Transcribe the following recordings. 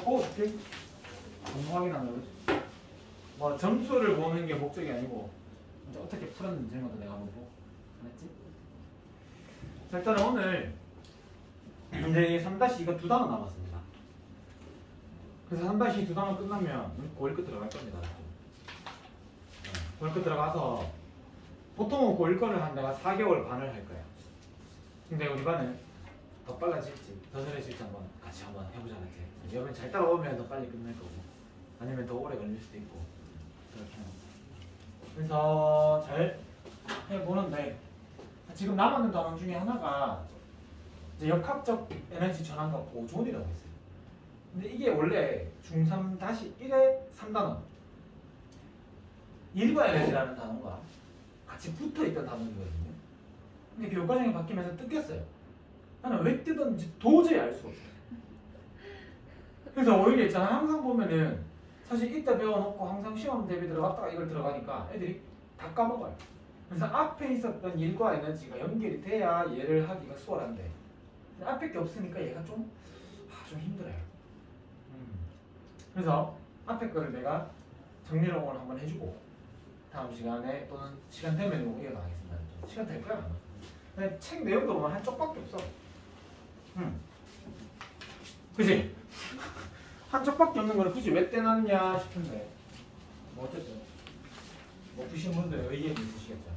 뽑아줄게. 확인하는 거지. 뭐 점수를 보는 게 목적이 아니고 이제 어떻게 풀었는지는 것도 내가 한번 보고. 알았지? 자, 일단은 오늘 이제 3- 이거 2단원 남았습니다. 그래서 3- 2단원 끝나면 고1 끝 들어갈 겁니다. 고1 끝 들어가서 보통은 고1 거를 한 내가 4개월 반을 할 거야. 근데 우리 반은 더 빨라질지 더 느려질지 한번 같이 한번 해보자. 이렇게 여러분 잘 따라오면 더 빨리 끝날 거고 아니면 더 오래 걸릴 수도 있고 그렇게 하는 거예요. 그래서 잘 해보는데 지금 남았는 단원 중에 하나가 이제 역학적 에너지 전환과 보존이라고 했어요. 근데 이게 원래 중3-1의 3단원 일과 에너지라는 단어가 같이 붙어있던 단어이거든요. 근데 교과정이 바뀌면서 뜯겼어요. 나는 왜 뜯었는지 도저히 알 수가 없어요. 그래서 오히려 있잖아, 항상 보면은 사실 이때 배워놓고 항상 시험 대비 들어갔다가 이걸 들어가니까 애들이 다 까먹어요. 그래서 앞에 있었던 일과 에너지가 연결이 돼야 얘를 하기가 수월한데 앞에 게 없으니까 얘가 좀 힘들어요. 그래서 앞에 거를 내가 정리를 오늘 한번 해주고 다음 시간에 또는 시간 되면 이어나가겠습니다. 시간 될 거야 아마. 근데 책 내용도 보면 한 쪽밖에 없어. 그치? 한 쪽밖에 없는 거를 굳이 왜 떼놨냐 싶은데 뭐 어쨌든 뭐 보신 분들 의견이 있으시겠죠.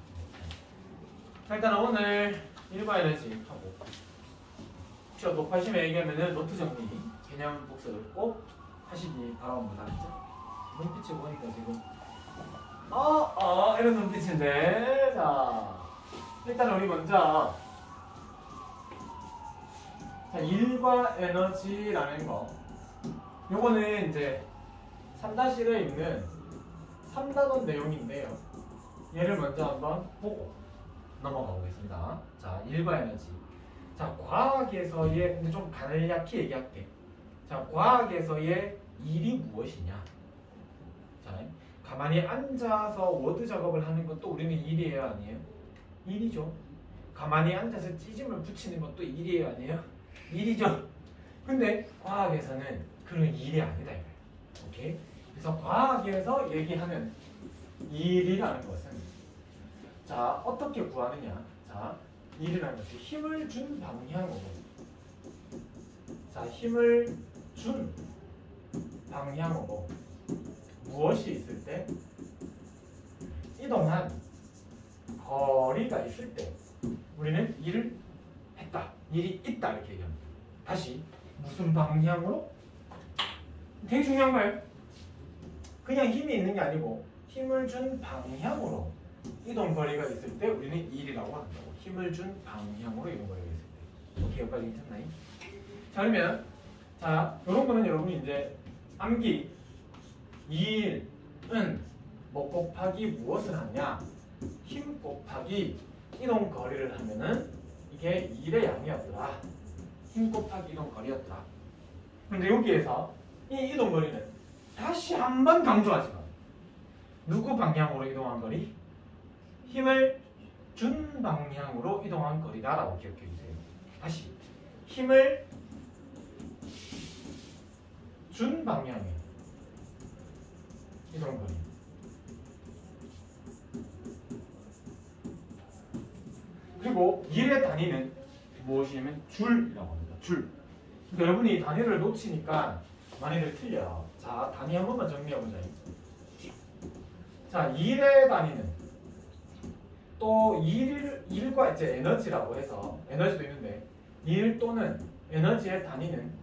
자, 일단 오늘 일과 에너지 하고 혹시 높아심에 얘기하면은 노트 정리, 개념 복습을 꼭 하시기 바랍니다. 눈빛을 보니까 지금 이런 눈빛인데. 자, 일단 우리 먼저 자, 일과 에너지라는 거 요거는 이제 3-1에 있는 3단원 내용인데요. 얘를 먼저 한번 보고 넘어가 보겠습니다. 자, 일과 에너지. 자, 과학에서의 근데 좀 간략히 얘기할게. 자, 과학에서의 일이 무엇이냐? 자, 가만히 앉아서 워드 작업을 하는 것도 우리는 일이에요, 아니에요? 일이죠. 가만히 앉아서 찌짐을 붙이는 것도 일이에요, 아니에요? 일이죠. 근데 과학에서는 그런 일이 아니다 이거예요. 오케이? 그래서 과학에서 얘기하는 일이라는 것은 자, 어떻게 구하느냐? 자, 일이라는 것이 힘을 준 방향으로 자, 힘을 준 방향으로 무엇이 있을 때 이동한 거리가 있을 때 우리는 일을 했다, 일이 있다 이렇게 얘기합니다. 다시 무슨 방향으로? 되게 중요한 거예요. 그냥 힘이 있는 게 아니고 힘을 준 방향으로 이동 거리가 있을 때 우리는 일이라고 한다고. 힘을 준 방향으로 이동 거리가 있을 때. 오케이, 여기까지 괜찮나요? 자, 그러면 자, 이런 거는 여러분이 이제 암기 2일은 뭐 곱하기 무엇을 하냐? 힘 곱하기 이동 거리를 하면은 이게 1의 양이었더라. 힘 곱하기 이동 거리였더라. 근데 여기에서 이 이동 거리는 다시 한번 강조하지만 누구 방향으로 이동한 거리? 힘을 준 방향으로 이동한 거리다라고 기억해 주세요. 다시 힘을 준 방향에 이동 거리. 그리고 일의 단위는 무엇이냐면 줄이라고 합니다. 줄. 그러니까 여러분이 단위를 놓치니까 많이들 틀려요. 자, 단위 한 번만 정리해보자. 자, 일의 단위는 또 일과 이제 에너지라고 해서 에너지도 있는데 일 또는 에너지의 단위는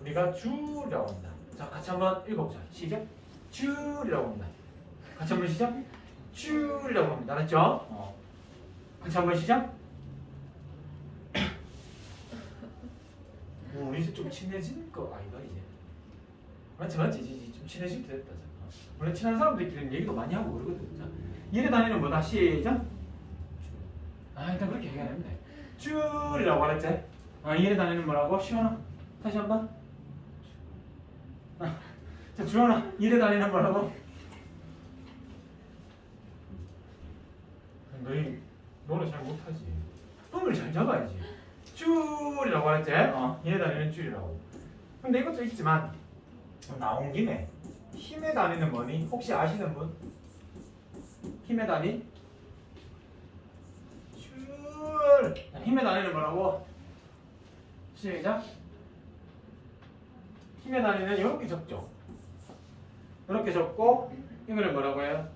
우리가 줄이라고 합니다. 자, 같이 한번 읽어보자. 시작. 줄이라고 합니다. 같이 한번 시작. 줄이라고 합니다. 알았죠? 같이 한번 시작. 우리 이제 좀 친해진 거 아이가 이제. 맞지 이제 좀 친해질 때 됐다. 원래 친한 사람들끼리는 얘기도 많이 하고 그러거든. 자, 일의 단위는 뭐다? 시작. 일단 그렇게 얘기하면 돼. 줄이라고 말했지? 일의 단위는 뭐라고? 시원아. 다시 한번. 자, 주원아. 일의 단위는 뭐라고? 너희 노래 잘 못하지. 폼을 잘 잡아야지. 줄이라고 했지? 일의 단위는 줄이라고. 근데 이것도 있지만 나온 김에 힘의 단위는 뭐니? 혹시 아시는 분? 힘의 단위? 줄. 힘의 단위는 뭐라고? 시작. 힘의 단위는 이렇게 적죠. 이렇게 적고 이거를 뭐라고 해요?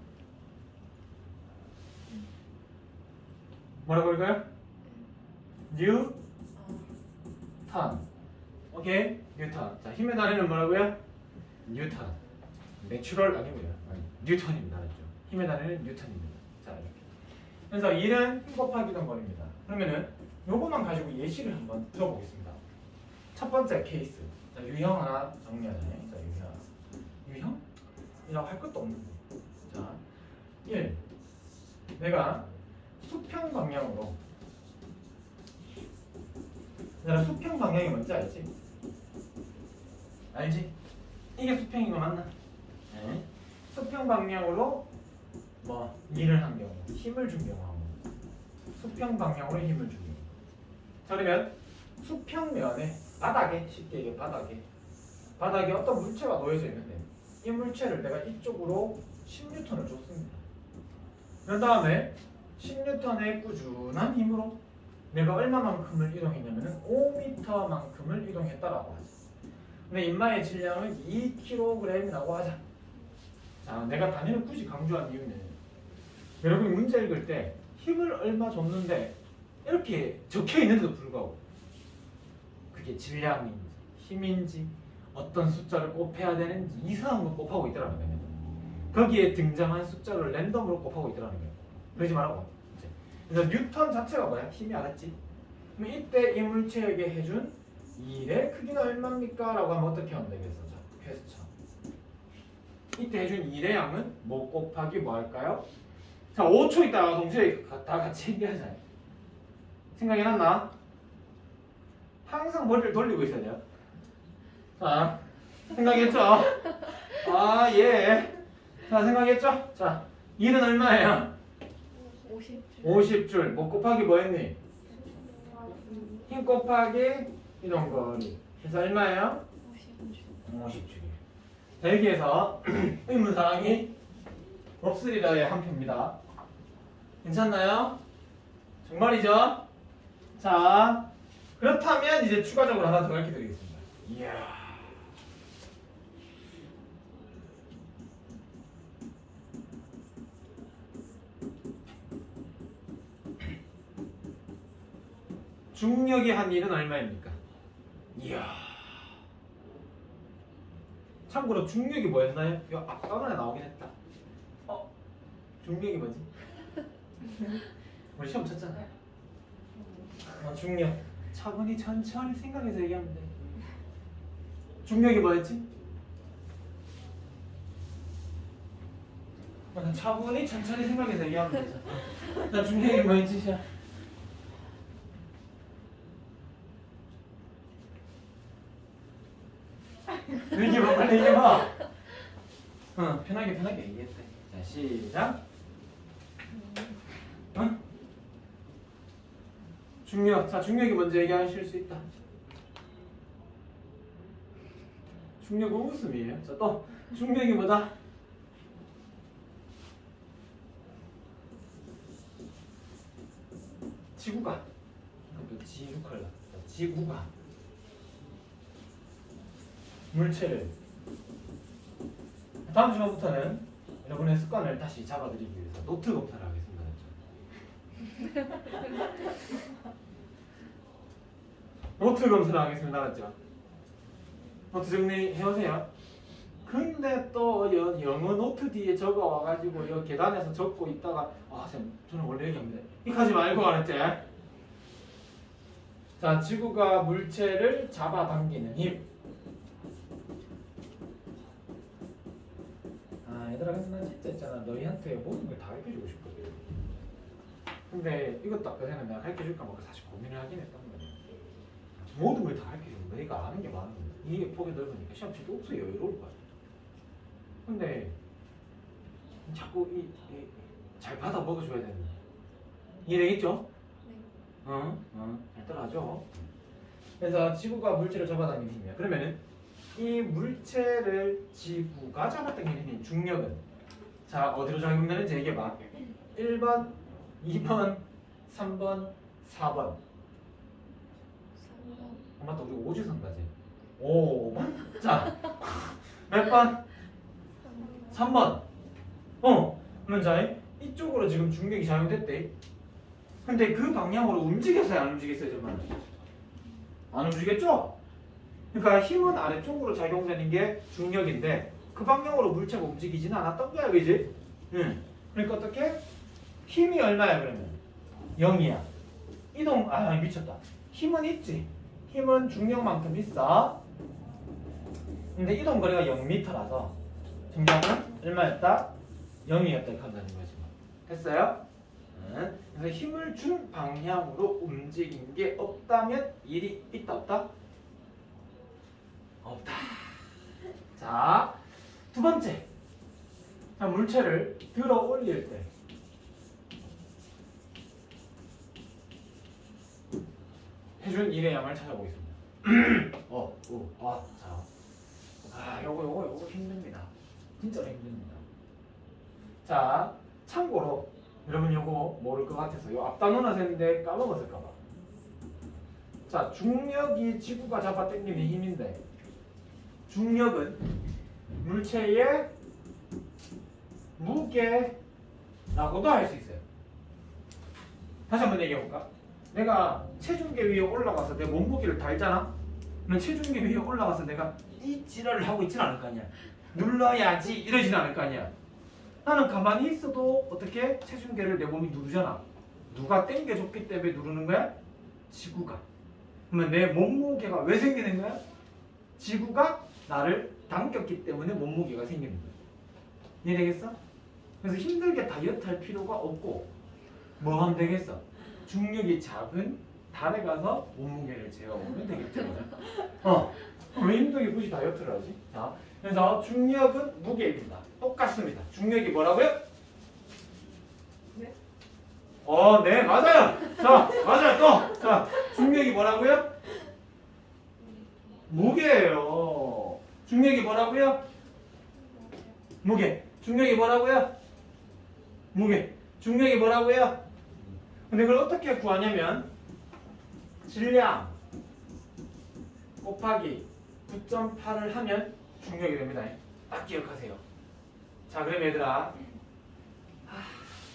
뭐라고 읽어요? 뉴턴. 오케이? 뉴턴. 자, 힘의 단위는 뭐라고요? 뉴턴. 내추럴 아니고요. 뉴턴입니다. 알았죠? 힘의 단위는 뉴턴입니다. 자, 이렇게. 그래서 1은 힘 곱하기 덩거리입니다. 그러면은 요거만 가지고 예시를 한번 들어보겠습니다. 첫 번째 케이스. 자, 유형 하나 정리하자면. 자, 유형? 이라고 할 것도 없는데. 자, 1. 내가 수평 방향으로. 내가 수평 방향이 뭔지 알지? 알지? 이게 수평인 거 맞나? 네. 수평 방향으로 뭐 일을 한 경우, 힘을 준 경우하고 수평 방향으로 힘을 준 경우. 자, 그러면 수평면에 바닥에 쉽게 얘기해 바닥에 어떤 물체가 놓여져 있는데 이 물체를 내가 이쪽으로 10N을 줬습니다. 그런 다음에 10N의 꾸준한 힘으로 내가 얼마만큼을 이동했냐면 5m만큼을 이동했다라고 하죠. 근데 인마의 질량은 2kg이라고 하자. 자, 내가 단위를 굳이 강조한 이유는 여러분이 문제 읽을 때 힘을 얼마 줬는데 이렇게 적혀 있는데도 불구하고 그게 질량인지 힘인지 어떤 숫자를 곱해야 되는지 이상한 거 곱하고 있더라는 거예요. 거기에 등장한 숫자를 랜덤으로 곱하고 있더라는 거예요. 그러지 말라고. 그래서 뉴턴 자체가 뭐야? 힘이 알았지? 그럼 이때 이 물체에게 해준 1의 크기는 얼마입니까? 라고 하면 어떻게 하면 되겠어? 자, 퀘스천. 이때 해준 1의 양은 뭐 곱하기 뭐 할까요? 자, 5초 있다가 동시에 다 같이 얘기하자. 생각이 났나? 항상 머리를 돌리고 있어야 돼요. 자, 생각했죠? 아, 예. 자, 생각했죠? 자, 1은 얼마예요? 50줄. 뭐 곱하기 뭐 했니? 힘 곱하기 이동거리. 그래서 얼마예요? 50줄이에요. 자, 여기에서 의문사항이 없으리라의 한 표입니다. 괜찮나요? 정말이죠? 자, 그렇다면 이제 추가적으로 하나 더 가르쳐 드리겠습니다. 이야. 중력이 한 1은 얼마입니까? 이야. 참고로 중력이 뭐였나요? 이거 아까만에 나오긴 했다. 중력이 뭐지? 우리 시험 쳤잖아요. 중력. 차분히 천천히 생각해서 얘기하면 돼. 중력이 뭐였지? 차분히 천천히 생각해서 얘기하면 되죠. 나 중력이 뭐였지? 얘기해봐, 빨리 얘기해봐. 편하게 얘기했대. 자, 시작. 중력. 자, 중력이 먼저 얘기하실 수 있다. 중력은 웃음이에요. 자, 또 중력이 뭐다? 지구가. 지구가 물체를. 다음 시간부터는 여러분의 습관을 다시 잡아드리기 위해서 노트 검사를 하겠습니다. 노트 검사를 하겠습니다. 맞죠? 노트 정리해오세요. 근데 또 영어 노트 뒤에 적어와가지고 여기 계단에서 적고 있다가 쌤, 저는 원래 얘기합니다. 이거 하지 말고 알았지? 자, 지구가 물체를 잡아당기는 힘. 얘들아, 근데 난 진짜 있잖아, 너희한테 모든 걸 다 가르쳐주고 싶거든. 근데 이것도 아까 전에 내가 가르쳐줄까 말까 사실 고민을 하긴 했단 말이야. 모든 걸 다 가르쳐주고 너희가 아는 게 많은 거야. 이게 폭이 넓으니까 시험 칠 때 옥수 여유로울 거야. 근데 자꾸 잘 받아 먹어줘야 되는 거야. 이해되겠죠? 네. 잘 따라하죠? 그래서 지구가 물체를 잡아당기는 힘이야. 그러면은 이 물체를 지구가 잡아당기는 힘, 중력은 자 어디로 작용되는지 얘기해봐. 1번, 2번, 3번, 4번. 맞다, 우리 오지선가지. 5번. 자, 몇 번? 3번. 그러면 자 이쪽으로 지금 중력이 작용됐대. 근데 그 방향으로 움직였어요, 안 움직였어요, 정말? 안 움직였죠? 그러니까 힘은 아래쪽으로 작용되는 게 중력인데 그 방향으로 물체가 움직이지는 않았던 거야, 그지? 응. 그러니까 어떻게? 힘이 얼마야 그러면? 0이야. 이동, 미쳤다. 힘은 있지. 힘은 중력만큼 있어. 근데 이동 거리가 0m라서 중량은 얼마였다? 0이었다 이렇게 한다는 거지. 됐어요? 그래서 힘을 준 방향으로 움직인 게 없다면 일이 있다 없다? 없다. 자, 두 번째. 자, 물체를 들어 올릴 때 해준 일의 양을 찾아보겠습니다. 자. 요거 힘듭니다. 진짜로 힘듭니다. 자, 참고로 여러분 요거 모를 것 같아서 요 앞단원화 했는데 까먹었을까봐. 자, 중력이 지구가 잡아당기는 힘인데 중력은 물체의 무게라고도 할 수 있어요. 다시 한번 얘기해볼까? 내가 체중계 위에 올라가서 내 몸무게를 달잖아? 그러면 체중계 위에 올라가서 내가 이 지랄을 하고 있진 않을 거 아니야. 눌러야지 이러진 않을 거 아니야. 나는 가만히 있어도 어떻게 체중계를 내 몸이 누르잖아. 누가 당겨줬기 때문에 누르는 거야? 지구가. 그러면 내 몸무게가 왜 생기는 거야? 지구가 나를 당겼기 때문에 몸무게가 생기는 거야. 이해되겠어? 그래서 힘들게 다이어트 할 필요가 없고 뭐 하면 되겠어? 중력이 작은 달에 가서 몸무게를 재어보면 되겠죠. 왜 힘들게 굳이 다이어트를 하지? 자, 그래서 중력은 무게입니다. 똑같습니다. 중력이 뭐라고요? 네. 네, 맞아요. 자, 맞아요. 또. 자, 중력이 뭐라고요? 무게예요. 중력이 뭐라고요? 무게. 중력이 뭐라고요? 무게. 중력이 뭐라고요? 근데 그걸 어떻게 구하냐면 질량 곱하기 9.8을 하면 중력이 됩니다. 딱 기억하세요. 자, 그럼 얘들아,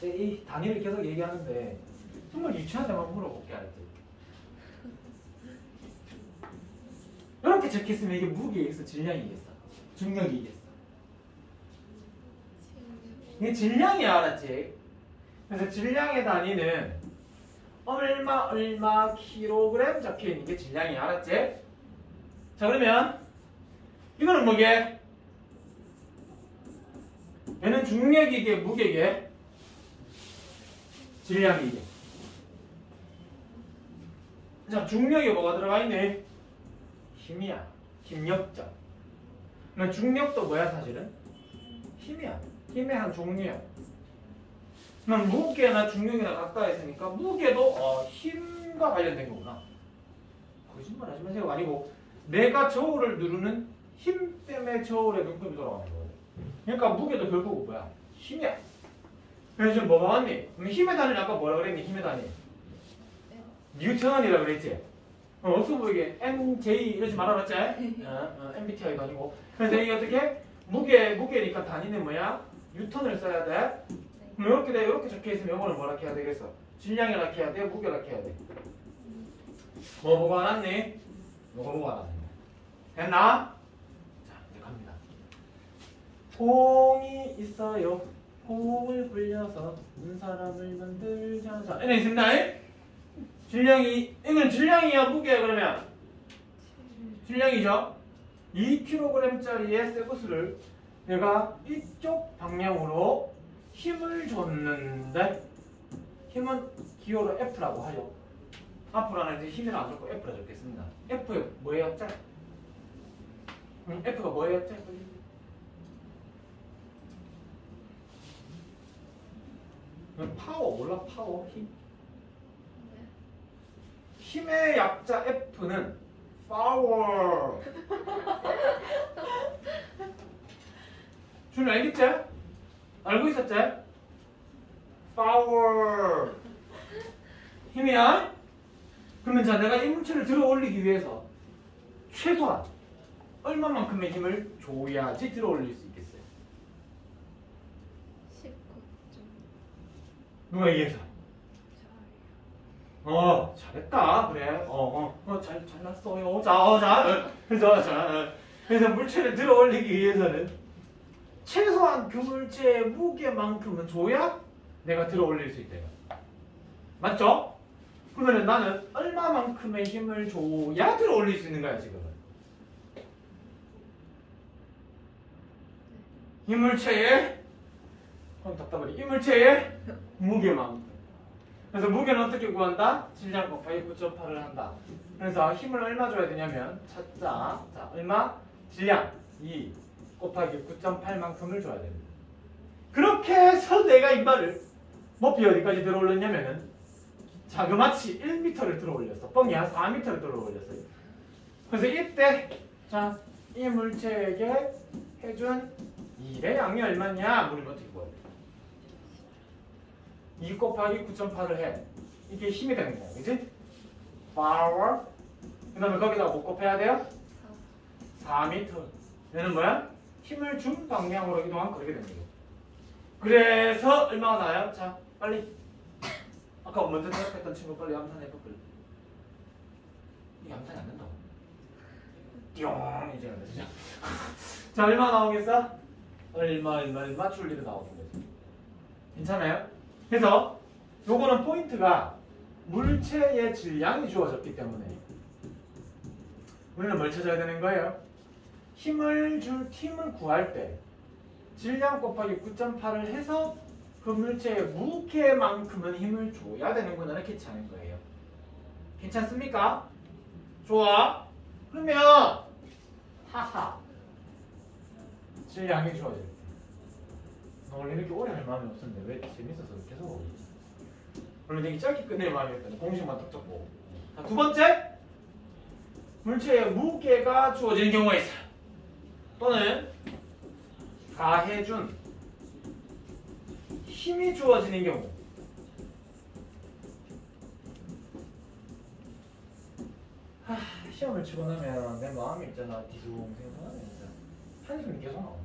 이 단위를 계속 얘기하는데 정말 유치한 데만 물어볼게, 알았지? 이렇게 적혀있으면 이게 무게이겠어, 질량이겠어, 중력이겠어? 이게 질량이야, 알았지? 그래서 질량의 단위는 얼마 킬로그램 적혀있는 게 질량이야, 알았지? 자, 그러면 이거는 뭐게? 얘는 중력이게 무게게? 질량이게. 자, 중력이 뭐가 들어가 있네? 힘이야. 힘력자. 그러니까 중력도 뭐야 사실은? 힘이야. 힘의 한 종류야. 그럼 무게나 중력이나 가까이 있으니까 무게도 힘과 관련된 거구나. 거짓말 하지 마세요. 아니고 내가 저울을 누르는 힘 때문에 저울에 눈금이 돌아가는 거예요. 그러니까 무게도 결국 뭐야? 힘이야. 그래서 지금 뭐 나왔니? 힘의 단위는 아까 뭐라 그랬니? 힘의 단위. 뉴턴이라 그랬지? 어서 보이게 MJ 이러지 말아봤지? MBTI가 아니고. 그래서 이게 어떻게? 무게니까 단위는 뭐야? 뉴턴을 써야 돼. 그럼 이렇게 적혀있으면 이거는 뭐라 해야 되겠어? 질량이라 해야 돼? 무게라 해야 돼? 뭐 보고 알았니? 뭐가 보고 알았니? 됐나? 자, 이제 갑니다. 공이 있어요. 공을 굴려서 사람을 만들자. 자, 얘네 있습니다. 질량이, 이건 질량이야, 무게야, 그러면? 질량이죠? 2kg짜리의 쇠구슬을 내가 이쪽 방향으로 힘을 줬는데, 힘은 기호로 F라고 하죠. 앞으로 하나 이제 힘이라 안 적고 F라 적겠습니다. F 뭐예요? 짤? F가 뭐예요? 짤? 파워 몰라? 파워? 힘? 힘의 약자 F는 파워. 줄 알겠지? 알고 있었지? 파워 힘이야? 그러면 자 내가 이 물체를 들어 올리기 위해서 최소한 얼마만큼의 힘을 줘야지 들어 올릴 수 있겠어요? 19점. 누가 얘기해서? 잘했다. 그래. 잘났어요. 그래서 물체를 들어 올리기 위해서는 최소한 그 물체의 무게만큼은 줘야 내가 들어 올릴 수 있대요. 맞죠? 그러면 나는 얼마만큼의 힘을 줘야 들어 올릴 수 있는 거야, 지금은? 이 물체의 답답하지. 이 물체의 무게만큼. 그래서 무게는 어떻게 구한다? 질량 곱하기 9.8을 한다. 그래서 힘을 얼마 줘야 되냐면 찾자. 자, 얼마? 질량 2 곱하기 9.8만큼을 줘야 됩니다. 그렇게 해서 내가 이 말을 높이 어디까지 들어 올렸냐면은 자그마치 1m를 들어 올렸어. 뻥이야. 4m를 들어 올렸어요. 그래서 이때 자, 이 물체에게 해준 1의 양이 얼마냐? 물으면 어떻게 구해야 돼? 2 곱하기 9.8을 해. 이게 힘이 되는 거야. 그지? 파워. 그 다음에 거기다가 뭐 곱해야 돼요? 4m. 얘는 뭐야? 힘을 준 방향으로 이동한 그렇게 되는 거예요. 그래서 얼마가 나와요? 자, 빨리. 아까 먼저 대답했던 친구 빨리 암산해봐. 이게 암산이 안 된다고. 띠용 이제 안 되죠. 자, 얼마 나오겠어? 얼마 줄리도 나오는 거죠. 괜찮아요? 그래서 요거는 포인트가 물체의 질량이 주어졌기 때문에 우리는 뭘 찾아야 되는 거예요? 힘을 줄 팀을 구할 때 질량 곱하기 9.8을 해서 그 물체의 무게만큼은 힘을 줘야 되는구나 이렇게 찾는 거예요. 괜찮습니까? 좋아. 그러면 하하 질량이 주어질 때 원래 이렇게 오래 할 마음이 없었는데 왜 재밌어서 계속 오지? 원래 되게 짧게 끝낼 마음이었거든. 공식만 딱 적고. 자, 두 번째 물체의 무게가 주어지는 경우가 있어요. 또는 가해준 힘이 주어지는 경우. 시험을 치고 나면 내 마음이 있잖아. 뒤숭생숭하네 진짜. 한숨이 계속 나와.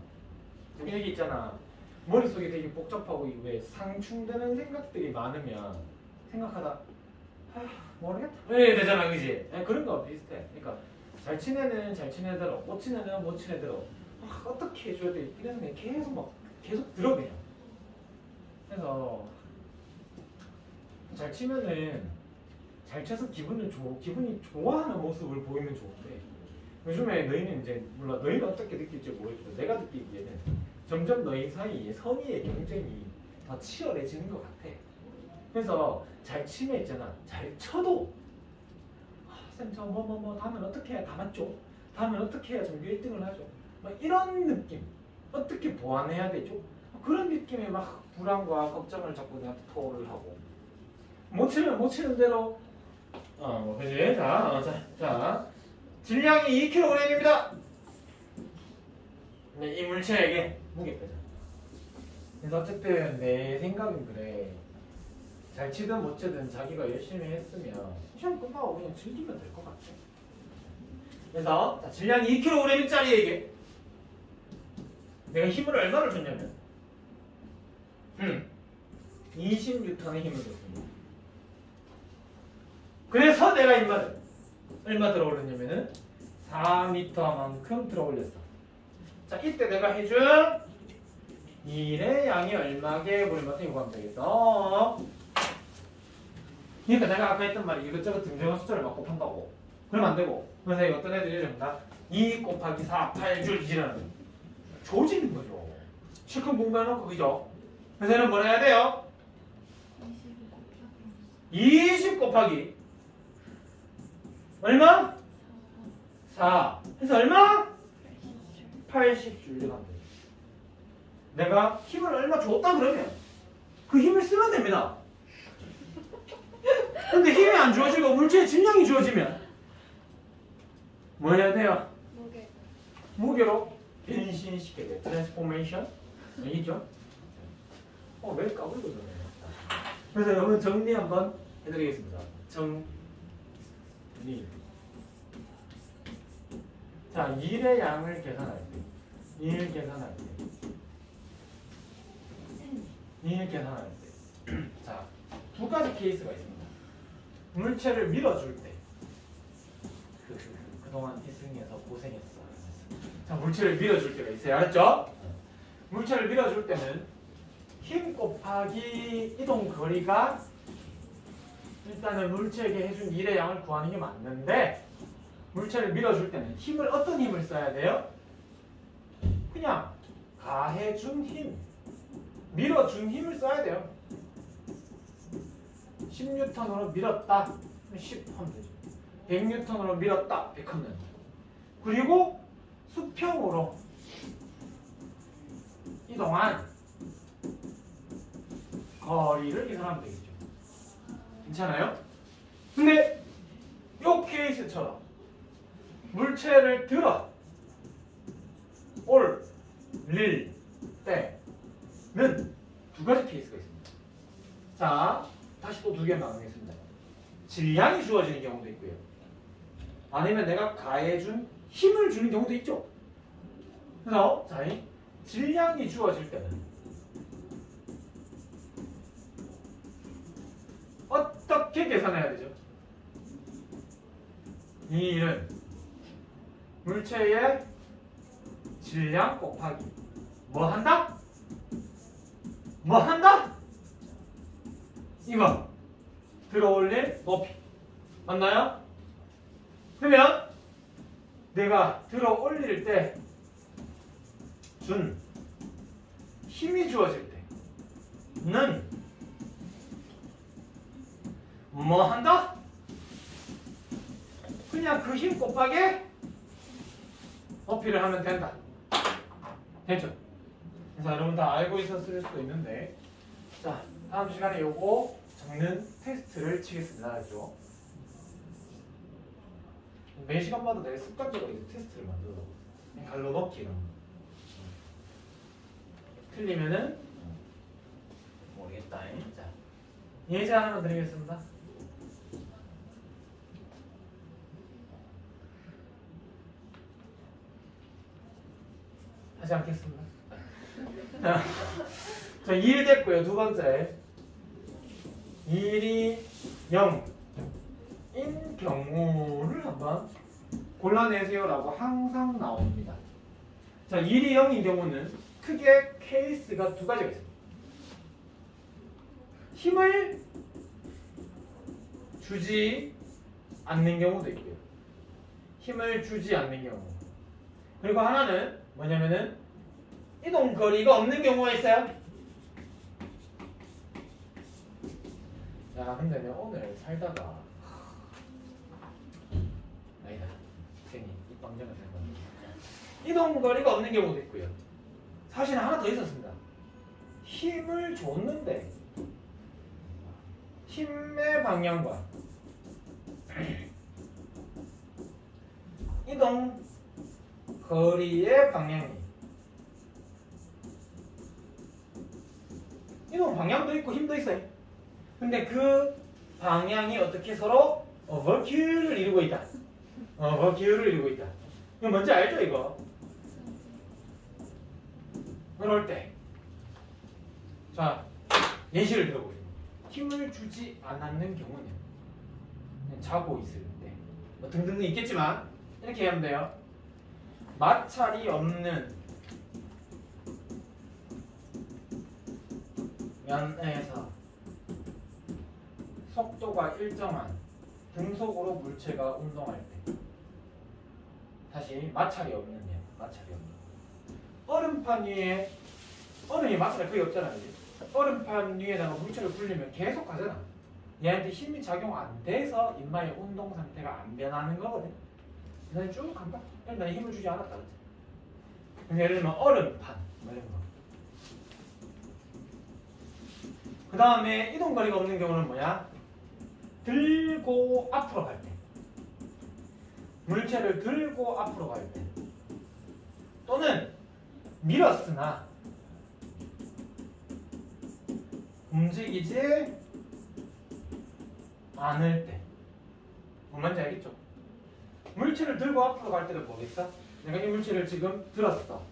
되게 얘기 있잖아. 머릿속에 되게 복잡하고 왜 상충되는 생각들이 많으면 생각하다 모르겠다. 네, 되잖아, 그지? 그런 거 비슷해. 그러니까 잘 친애는 잘 친애대로, 못 친애는 못 친애대로 어떻게 해줘야 돼? 이런 생각이 계속 들어 그냥. 그래서 잘 치면은 잘 쳐서 기분이 좋아하는 모습을 보이면 좋은데 요즘에 너희는 이제 몰라 너희는 어떻게 느낄지 모르겠지만 내가 느끼기에는 점점 너희 사이에 선의의 경쟁이 더 치열해지는 것 같아. 그래서 잘 치면 있잖아. 잘 쳐도 쌤 저 뭐 다음엔 어떻게 해야 다 맞죠? 다음엔 어떻게 해야 전교 1등을 하죠? 막 이런 느낌. 어떻게 보완해야 되죠? 그런 느낌의 막 불안과 걱정을 자꾸 내한테 토를 하고 못 치는 대로 그지? 자 질량이 2kg입니다. 네, 이 물체에게 무게입니다. 그래서 어쨌든 내 생각은 그래. 잘 치든 못 치든 자기가 열심히 했으면 시험 끝나고 그냥 즐기면 될 것 같아. 그래서 자, 질량이 2kg짜리에게 내가 힘을 얼마를 줬냐면 20N의 힘을 줬습니다. 그래서 내가 이 말을 얼마 들어 올렸냐면은 4m만큼 들어 올렸어. 자, 이때 내가 해준 1의 양이 얼마게 물면 이거 하면 되겠어. 그러니까 내가 아까 했던 말이 이것저것 등등한 숫자를 막 곱한다고. 그러면 안 되고. 그래서 이 어떤 애들이 정답 2 곱하기 4, 8줄 이지라는 조지는 거죠. 실컷 공부해놓고 그죠? 그래서 얘는 뭘 해야 돼요? 20 곱하기 얼마? 4. 그래서 얼마? 80줄 이렇게 하면 돼요. 내가 힘을 얼마 줬다 그러면 그 힘을 쓰면 됩니다. 근데 힘이 안 주어지고 물체의 질량이 주어지면 뭐 해야 돼요? 무게로 변신시켜야 돼요. 트랜스포메이션. 알겠죠? 왜 까불고 그러네요. 그래서 여러분 정리 한번 해드리겠습니다. 정리. 자, 일의 양을 계산할 때, 일 계산할 때, 자, 두 가지 케이스가 있습니다. 물체를 밀어줄 때, 그동안 이승에서 고생했어. 자, 물체를 밀어줄 때가 있어요. 알았죠? 물체를 밀어줄 때는 힘 곱하기 이동 거리가 일단은 물체에게 해준 일의 양을 구하는 게 맞는데, 물체를 밀어줄 때는 어떤 힘을 써야 돼요? 그냥 가해준 힘, 밀어준 힘을 써야 돼요. 10N으로 밀었다, 10 하면 되죠. 100N으로 밀었다, 100 하면 되죠. 그리고 수평으로 이동한 거리를 계산하면 되겠죠. 괜찮아요? 근데 이 케이스처럼 물체를 들어 올릴 때는 두 가지 케이스가 있습니다. 자, 다시 또 두 개 나누겠습니다. 질량이 주어지는 경우도 있고요. 아니면 내가 가해준 힘을 주는 경우도 있죠. 그래서 자, 이 질량이 주어질 때는 어떻게 계산해야 되죠? 이 일은 물체의 질량 곱하기 뭐 한다? 뭐 한다? 이거 들어올릴 높이 맞나요? 그러면 내가 들어올릴 때 준 힘이 주어질 때는 뭐 한다? 그냥 그 힘 곱하기 높이를 하면 된다. 됐죠? 그래서 여러분 다 알고 있었을 수도 있는데, 자, 다음 시간에 요거 적는 테스트를 치겠습니다. 알죠? 매 시간마다 내가 습관적으로 테스트를 만들어 갈로 넣기 이런 거. 틀리면은 모르겠다. 자, 예제 하나만 드리겠습니다. 하지 않겠습니다. 자, 2일 됐고요. 두 번째. 2일이 0인 경우를 한번 골라내세요라고 항상 나옵니다. 자, 1이 0인 경우는 크게 케이스가 두 가지가 있습니다. 힘을 주지 않는 경우도 있고요. 힘을 주지 않는 경우. 그리고 하나는 뭐냐면은 이동 거리가 없는 경우가 있어요. 야, 근데 내가 오늘 살다가 아니다. 괜히 입방정을 생각합니다. 이동 거리가 없는 경우도 있고요. 사실 하나 더 있었습니다. 힘을 줬는데 힘의 방향과 이동 거리의 방향이 이동 방향도 있고 힘도 있어요. 근데 그 방향이 어떻게 서로 어버큐를 이루고 있다. 어버큐를 이루고 있다. 이거 뭔지 알죠, 이거? 그럴 때, 자, 예시를 들어보세요. 힘을 주지 않는 경우는 그냥 자고 있을 때, 뭐 등등등 있겠지만 이렇게 하면 돼요. 마찰이 없는 면에서 속도가 일정한 등속으로 물체가 운동할 때, 다시 마찰이 없는 면, 마찰이 없는 얼음판 위에 얼음이 마찰이 거의 없잖아요. 얼음판 위에다가 물체를 굴리면 계속 가잖아. 얘한테 힘이 작용 안 돼서 인마의 운동 상태가 안 변하는 거거든. 그냥 쭉 간다. 일단 힘을 주지 않았다. 그래서 예를 들면 얼음판 뭐 이런 거. 그 다음에 이동거리가 없는 경우는 뭐야? 들고 앞으로 갈 때. 물체를 들고 앞으로 갈 때. 또는 밀었으나 움직이지 않을 때. 뭔지 알겠죠? 물체를 들고 앞으로 갈 때는 뭐겠어? 내가 이 물체를 지금 들었어.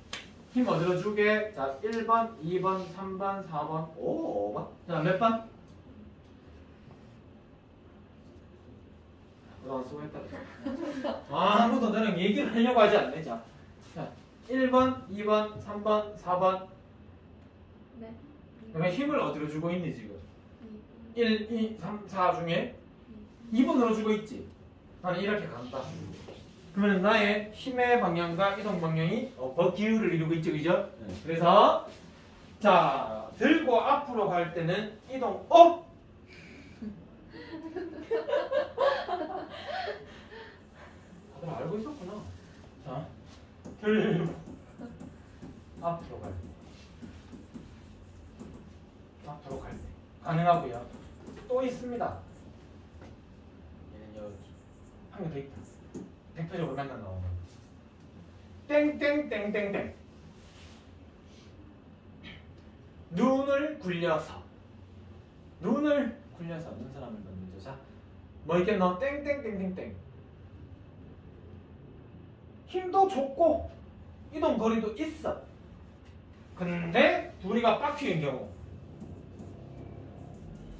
힘 어디로 주게? 자, 1번, 2번, 3번, 4번, 5번. 자, 몇 번? 나 수고했다. 아무도 너랑 얘기를 하려고 하지 않네. 자, 1번, 2번, 3번, 4번. 네. 내가 힘을 어디로 주고 있니 지금? 1, 2, 3, 4 중에 2번으로 주고 있지. 나는 이렇게 간다. 그러면 나의 힘의 방향과 이동 방향이 기울을 이루고 있죠, 그죠? 네. 그래서 자 들고 앞으로 갈 때는 이동 다들 알고 있었구나. 자 들고 앞으로 갈 때, 앞으로 갈 때 가능하고요. 또 있습니다. 얘는 여기 한 개 더 있다. 대표적으로 맨날 나오는 땡땡땡땡땡. 눈을 굴려서 눈 사람을 넣는 자, 뭐 있겠노? 땡땡땡땡땡. 힘도 좋고 이동 거리도 있어. 근데 둘이가 빡치는 경우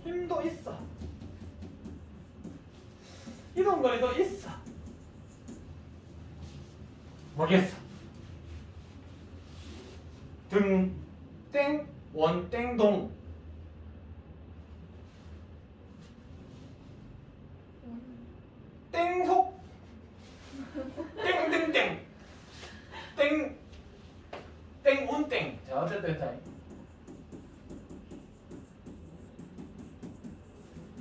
힘도 있어, 이동 거리도 있어. 뭐겠어? 등, 땡, 원, 땡, 동. 땡속, 땡땡땡, 땡, 땡, 운, 땡. 자, 어쨌든 자,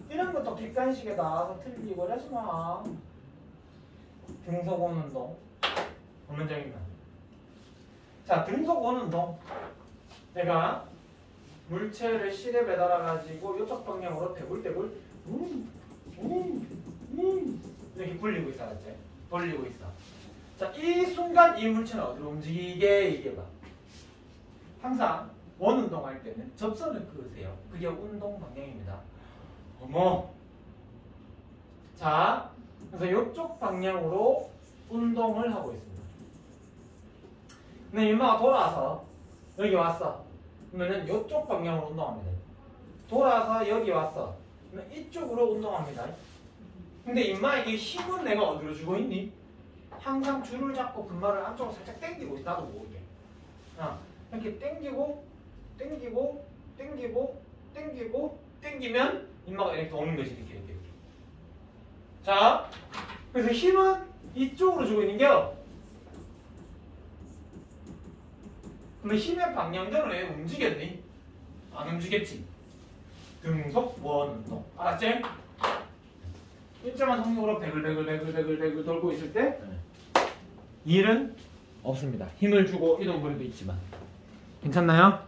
이런 것도 객관식에 나와서 틀리고 그러지 마. 등속 오는 동. 문장입니다. 자, 등속 오는 동. 내가 물체를 실에 매달아 가지고 이쪽 방향으로 대굴대굴 이렇게 굴리고 있어, 알았지? 돌리고 있어. 자, 이 순간 이 물체는 어디로 움직이게 얘기해봐. 항상 원운동 할 때는 접선을 그으세요. 그게 운동 방향입니다. 어머. 자, 그래서 이쪽 방향으로 운동을 하고 있습니다. 근데 인마가 돌아서 여기 왔어. 그러면은 이쪽 방향으로 운동합니다. 돌아서 여기 왔어. 그러면 이쪽으로 운동합니다. 근데 인마에게 힘은 내가 어디로 주고 있니? 항상 줄을 잡고 분말을 안쪽으로 살짝 당기고 있어. 나도 모르게. 이렇게 당기고 당기고 당기고 당기고 당기면 인마가 이렇게 도는 것이 이렇게. 자, 그래서 힘은 이쪽으로 주고 있는 게요. 근데 힘의 방향대로 왜 움직였니? 안 움직였지. 등속 원운동. 알았지? 일정한 속력으로 베글베글 돌고 있을 때 일은 없습니다. 힘을 주고 이동 거리도 있지만. 괜찮나요?